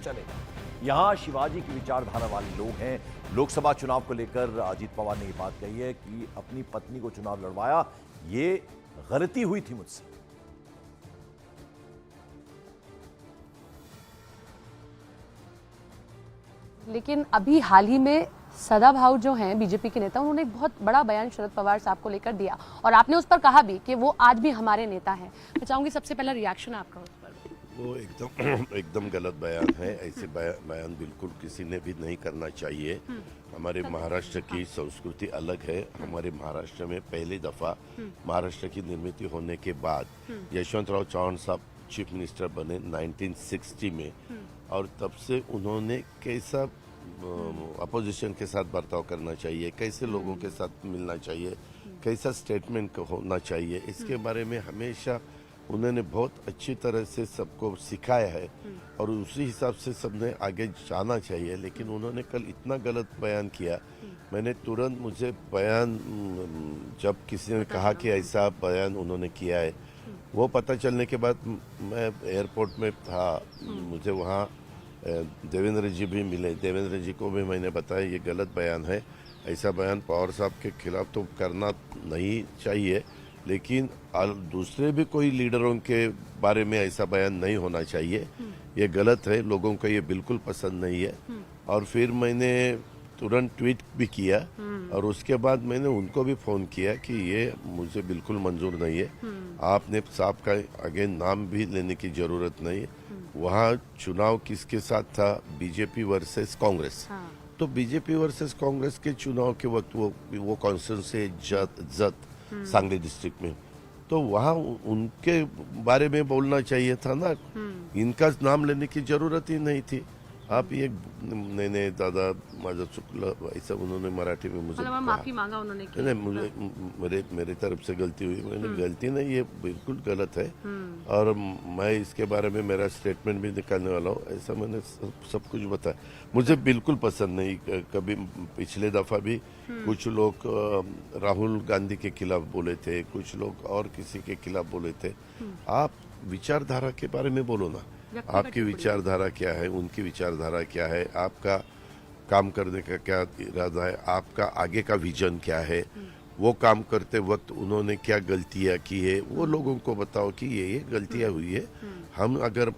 चलेगा। यहां शिवाजी की विचारधारा वाले लोग हैं। लोकसभा चुनाव को लेकर अजीत पवार ने यह बात कही है कि अपनी पत्नी को चुनाव लड़वाया, ये गलती हुई थी मुझसे। लेकिन अभी हाल ही में सदाभाऊ जो हैं बीजेपी के नेता, उन्होंने एक बहुत बड़ा बयान शरद पवार साहब को लेकर दिया और आपने उस पर कहा भी कि वो आज भी हमारे नेता हैं। मैं चाहूंगी सबसे पहला रिएक्शन आपका उस पर। वो एकदम गलत बयान है। ऐसे बयान बिल्कुल किसी ने भी नहीं करना चाहिए। हमारे महाराष्ट्र की संस्कृति अलग है। हमारे महाराष्ट्र में पहली दफा महाराष्ट्र की निर्मित होने के बाद यशवंतराव चव्हाण साहब चीफ मिनिस्टर बने 1960 में, और तब से उन्होंने कैसा अपोजिशन के साथ बर्ताव करना चाहिए, कैसे लोगों के साथ मिलना चाहिए, कैसा स्टेटमेंट होना चाहिए, इसके बारे में हमेशा उन्होंने बहुत अच्छी तरह से सबको सिखाया है और उसी हिसाब से सबने आगे जाना चाहिए। लेकिन उन्होंने कल इतना गलत बयान किया, मैंने तुरंत, मुझे बयान जब किसी ने कहा कि ऐसा बयान उन्होंने किया है, वो पता चलने के बाद मैं एयरपोर्ट में था, मुझे वहाँ देवेंद्र जी भी मिले। देवेंद्र जी को भी मैंने बताया ये गलत बयान है, ऐसा बयान पवार साहब के खिलाफ तो करना नहीं चाहिए, लेकिन दूसरे भी कोई लीडरों के बारे में ऐसा बयान नहीं होना चाहिए, ये गलत है, लोगों को ये बिल्कुल पसंद नहीं है। और फिर मैंने तुरंत ट्वीट भी किया और उसके बाद मैंने उनको भी फोन किया कि ये मुझे बिल्कुल मंजूर नहीं है, आपने साहब का आगे नाम भी लेने की जरूरत नहीं है। वहाँ चुनाव किसके साथ था? BJP versus Congress. तो बीजेपी वर्सेस कांग्रेस के चुनाव के वक्त वो कॉन्स्टिट्यूंसी जत सांगली डिस्ट्रिक्ट में, तो वहाँ उनके बारे में बोलना चाहिए था ना, इनका नाम लेने की जरूरत ही नहीं थी। आप ये नहीं दादा माझा चुकलं ऐसा उन्होंने मराठी में मुझे माफी मांगा उन्होंने कि नहीं, मुझे मेरी तरफ से गलती हुई, मैंने गलती नहीं, ये बिल्कुल गलत है और मैं इसके बारे में मेरा स्टेटमेंट भी निकालने वाला हूँ, ऐसा मैंने सब कुछ बताया। मुझे बिल्कुल पसंद नहीं, कभी पिछले दफा भी कुछ लोग राहुल गांधी के खिलाफ बोले थे, कुछ लोग और किसी के खिलाफ बोले थे। आप विचारधारा के बारे में बोलो ना, आपकी विचारधारा क्या है, उनकी विचारधारा क्या है, आपका काम करने का क्या इरादा है, आपका आगे का विजन क्या है, वो काम करते वक्त उन्होंने क्या गलतियां की है, वो लोगों को बताओ कि ये गलतियां हुई है। हम अगर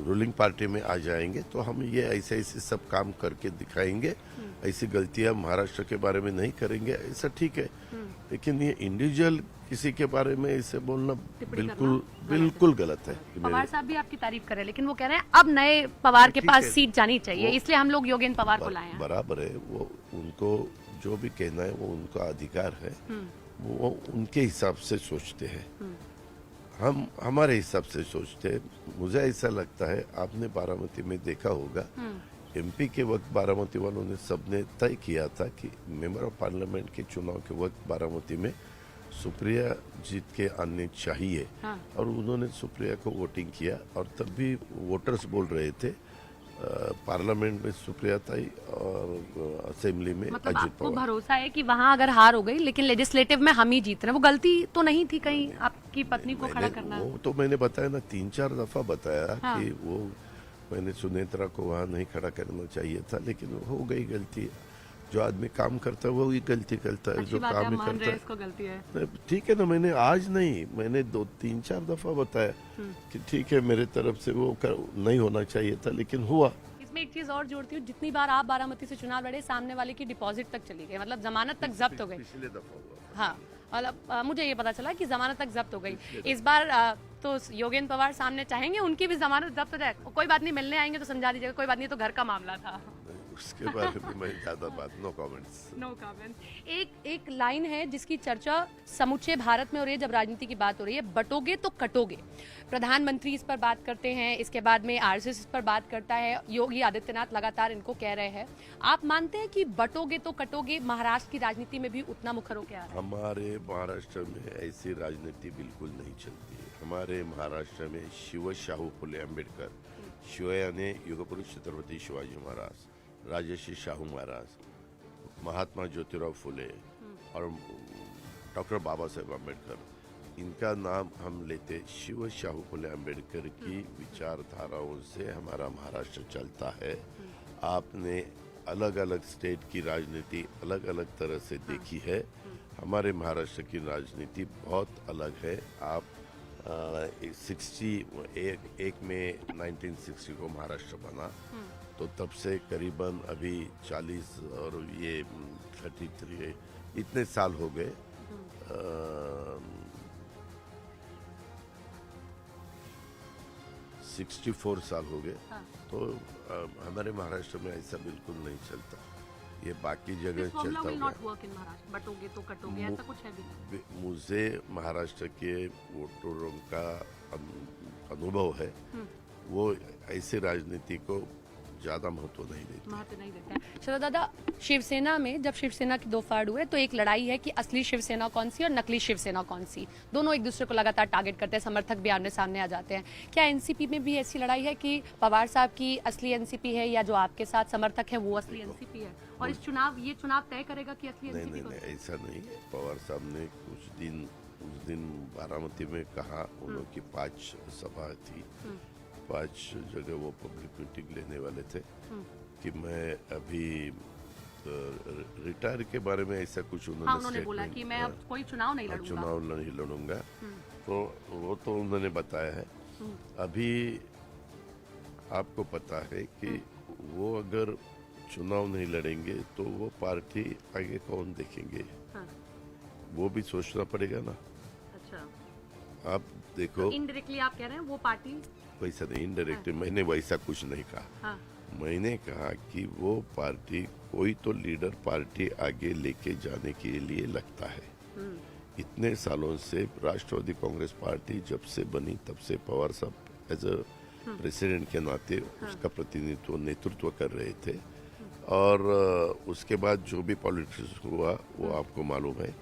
रूलिंग पार्टी में आ जाएंगे तो हम ये ऐसे ऐसे सब काम करके दिखाएंगे, ऐसी गलतियां महाराष्ट्र के बारे में नहीं करेंगे, ऐसा ठीक है। लेकिन ये इंडिविजुअल किसी के बारे में ऐसे बोलना बिल्कुल गलत है। पवार साहब भी आपकी तारीफ कर रहे हैं, लेकिन वो कह रहे हैं अब नए पवार के पास सीट जानी चाहिए, इसलिए हम लोग योगेंद्र पवार को लाए हैं। बराबर है, वो उनको जो भी कहना है वो उनका अधिकार है, वो उनके हिसाब से सोचते हैं, हम हमारे हिसाब से सोचते हैं। मुझे ऐसा लगता है, आपने बारामती में देखा होगा, एमपी के वक्त बारामती वालों ने सबने तय किया था कि मेंबर ऑफ पार्लियामेंट के चुनाव के वक्त बारामती में सुप्रिया जीत के आने चाहिए। और उन्होंने सुप्रिया को वोटिंग किया और तब भी वोटर्स बोल रहे थे पार्लियामेंट में सुप्रिया ताई और असेंबली में मतलब अजित पवार। पवार। भरोसा है कि वहाँ अगर हार हो गई लेकिन लेजिस्लेटिव में हम ही जीत रहे हैं, वो गलती तो नहीं थी कहीं आपकी पत्नी को खड़ा करना? वो तो मैंने बताया ना, 3-4 दफा बताया कि वो मैंने सुनेत्रा को वहाँ नहीं खड़ा करना चाहिए था, लेकिन हो गई गलती। जो आदमी काम करता है वो ही गलती करता है, जो काम ही करता है इसको गलती है। ठीक है ना, मैंने आज नहीं, मैंने 2-3-4 दफा बताया कि ठीक है मेरे तरफ से वो नहीं होना चाहिए था, लेकिन हुआ। इसमें एक चीज और जोड़ती हूँ, जितनी बार आप बारामती से चुनाव लड़े, सामने वाले की डिपॉजिट तक चली गई, मतलब जमानत तक जब्त हो गई। पिछले दफा हुआ। हाँ, मतलब मुझे ये पता चला कि जमानत तक जब्त हो गई। इस बार तो योगेंद्र पवार सामने चाहेंगे उनकी भी जमानत जब्त हो जाए। कोई बात नहीं, मिलने आएंगे तो समझा दीजिएगा, कोई बात नहीं, तो घर का मामला था। उसके बारे में मैं ज्यादा बात, नो कमेंट्स। एक लाइन है जिसकी चर्चा समूचे भारत में हो रही है जब राजनीति की बात हो रही है, बटोगे तो कटोगे। प्रधानमंत्री इस पर बात करते हैं, इसके बाद में आरएसएस इस पर बात करता है, योगी आदित्यनाथ लगातार इनको कह रहे हैं। आप मानते हैं कि बटोगे तो कटोगे महाराष्ट्र की राजनीति में भी उतना मुखर होकर आ रहा है? हमारे महाराष्ट्र में ऐसी राजनीति बिल्कुल नहीं चलती है। हमारे महाराष्ट्र में शिव शाहू फुले अम्बेडकर, शिवयाने युगपुरुष छत्रपति शिवाजी महाराज, राजर्षि शाहू महाराज, महात्मा ज्योतिराव फुले और डॉक्टर बाबा साहेब अम्बेडकर, इनका नाम हम लेते शिव शाहू फुले अम्बेडकर की विचारधाराओं से हमारा महाराष्ट्र चलता है। आपने अलग अलग स्टेट की राजनीति अलग अलग तरह से देखी है, हमारे महाराष्ट्र की राजनीति बहुत अलग है। आप 61 में 1960 को महाराष्ट्र बना, तो तब से करीबन अभी 40 और ये 33 इतने साल हो गए। 64 साल हो गए। तो हमारे महाराष्ट्र में ऐसा बिल्कुल नहीं चलता, ये बाकी जगह चलता होगा। बटोगे तो कटोगे, ऐसा कुछ है भी? मुझे महाराष्ट्र के वोटरों का अनुभव है, वो ऐसे राजनीति को ज्यादा महत्व नहीं देते। शरद दादा, शिवसेना में जब शिवसेना की दो फाड़ हुए तो एक लड़ाई है कि असली शिवसेना कौन सी और नकली शिवसेना कौन सी। दोनों एक दूसरे को लगातार टारगेट करते हैं, समर्थक भी आमने सामने आ जाते हैं। क्या एनसीपी में भी ऐसी लड़ाई है कि पवार साहब की असली एनसीपी है या जो आपके साथ समर्थक है वो असली एनसीपी है, और इस ये चुनाव तय करेगा कि असली एनसीपी? नहीं, ऐसा नहीं है। पवार साहब ने उस दिन बारामती में कहा, उनकी 5 सभा थी, 5 जगह वो पब्लिक मीटिंग लेने वाले थे कि मैं अभी रिटायर के बारे में ऐसा कुछ उन्होंने बोला कि मैं अब कोई चुनाव नहीं लड़ूंगा। तो वो तो उन्होंने बताया है। अभी आपको पता है कि वो अगर चुनाव नहीं लड़ेंगे तो वो पार्टी आगे कौन देखेंगे? वो भी सोचना पड़ेगा ना। अच्छा, आप देखो, तो इनडायरेक्टली आप कह रहे हैं वो पार्टी वैसा नहीं, इनडायरेक्टली मैंने वैसा कुछ नहीं कहा। मैंने कहा कि वो पार्टी कोई तो लीडर पार्टी आगे लेके जाने के लिए लगता है। इतने सालों से राष्ट्रवादी कांग्रेस पार्टी जब से बनी तब से पवार साहब एज अ प्रेसिडेंट के नाते उसका प्रतिनिधित्व नेतृत्व कर रहे थे, और उसके बाद जो भी पॉलिटिक्स हुआ वो आपको मालूम है।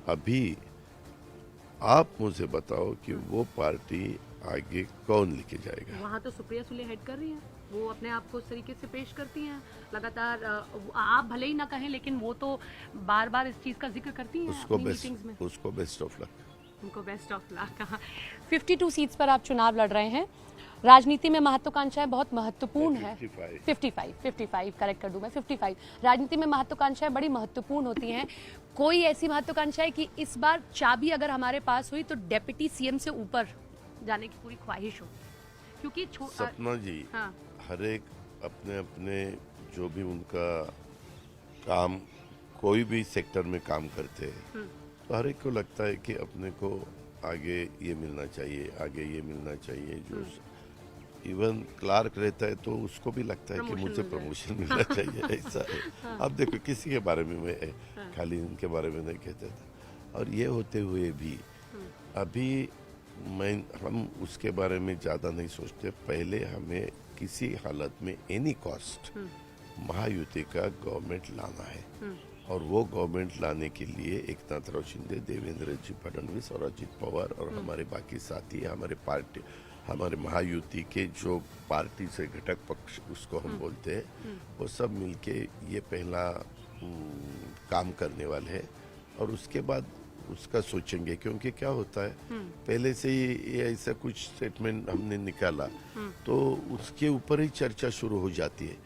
अभी आप मुझे बताओ कि वो पार्टी आगे कौन लेके जाएगा? वहाँ तो सुप्रिया सुले हेड कर रही हैं, वो अपने आप को उस तरीके से पेश करती हैं लगातार। आप भले ही ना कहें, लेकिन वो तो बार बार इस चीज का जिक्र करती हैं मीटिंग्स में। उसको बेस्ट ऑफ लक। उनको बेस्ट ऑफ लक कहा। 52 सीट्स पर आप चुनाव लड़ रहे हैं। राजनीति में महत्वाकांक्षाएं बहुत महत्वपूर्ण है। 55 करेक्ट कर दूं मैं, 55। राजनीति में महत्वाकांक्षाएं बड़ी महत्वपूर्ण होती हैं। कोई ऐसी महत्वाकांक्षा है कि इस बार चाबी अगर हमारे पास हुई तो डेप्यूटी सीएम से ऊपर जाने की पूरी ख्वाहिश हो? क्योंकि सपना जी, हर एक अपने अपने जो भी उनका काम, कोई भी सेक्टर में काम करते हैं, तो हर एक को लगता है कि अपने को आगे ये मिलना चाहिए, आगे ये मिलना चाहिए। जो इवन क्लार्क रहता है तो उसको भी लगता है कि मुझे प्रमोशन मिलना चाहिए। ऐसा है। अब देखो, किसी के बारे में मैं खाली इनके बारे में नहीं कहता था, और ये होते हुए भी अभी हम उसके बारे में ज़्यादा नहीं सोचते। पहले हमें किसी हालत में एनी कॉस्ट महायुति का गवर्नमेंट लाना है, और वो गवर्नमेंट लाने के लिए एकनाथ शिंदे, देवेंद्र जी फडणवीस और अजित पवार और हमारे बाकी साथी, हमारे महायुति के जो पार्टी से घटक पक्ष उसको हम बोलते हैं, वो सब मिलके ये पहला काम करने वाले हैं, और उसके बाद उसका सोचेंगे। क्योंकि क्या होता है, पहले से ही ये ऐसा कुछ स्टेटमेंट हमने निकाला तो उसके ऊपर ही चर्चा शुरू हो जाती है।